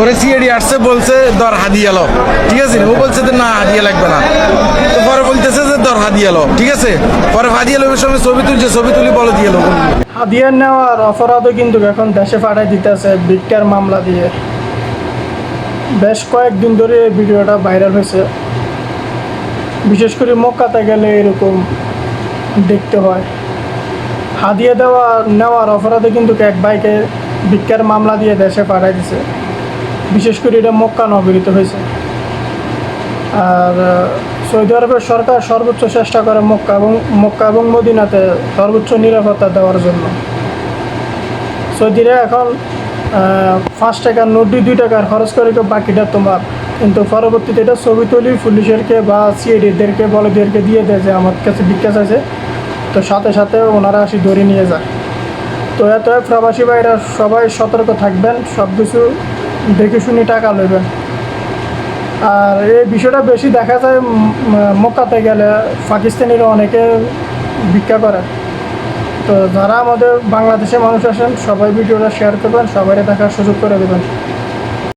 ওরে সিআইডি আসছে বলছে দর হাদিয়া লো, ঠিক আছে, ও বলছে যে না হাদিয়া লাগবে না, তো পরে বলতেছে যে দর হাদিয়া লো, ঠিক আছে, পরে হাদিয়া লোকের সঙ্গে ছবি তুলছে, ছবি তুলি বলে দিয়ে লো। হাদিয়া নেওয়ার অপরাধও কিন্তু এখন দেশে পাঠাই দিতেছে ভিক্ষার মামলা দিয়ে। বেশ কয়েকদিন ধরে এই ভিডিওটা ভাইরাল হয়েছে। বিশেষ করে মক্কাতে গেলে এরকম দেখতে হয়। হাদিয়া নেওয়ার অপরাধে কিন্তু এক ভাইকে ভিক্ষার মামলা দিয়ে দেশে পাঠাই দিছে। বিশেষ করে এটা মক্কা নগরীতে হয়েছে। আর সৌদি আরবের সরকার সর্বোচ্চ চেষ্টা করে মক্কা এবং মদিনাতে সর্বোচ্চ নিরাপত্তা দেওয়ার জন্য। সৌদিরা এখন 5 টাকার নোট 2 টাকার খরচ করে বাকিটা তোমার, কিন্তু পরবর্তীতে এটা ছবি তুলি পুলিশেরকে বা সিআইডিদেরকে বলদেরকে দিয়ে দেয় যে আমার কাছে ভিক্ষা চাইছে, তো সাথে সাথে ওনারা আসি ধরে নিয়ে যায়। তো এত প্রবাসী ভাইরা সবাই সতর্ক থাকবেন, সব কিছু দেখে শুনে টাকা নেবেন। আর এই বিষয়টা বেশি দেখা যায় মক্কাতে গেলে পাকিস্তানিরা অনেকে ভিক্ষা করে। তো যারা আমাদের বাংলাদেশের মানুষ আছেন সবাই ভিডিওটা শেয়ার করবেন, সবাই দেখার সুযোগ করে দেবেন।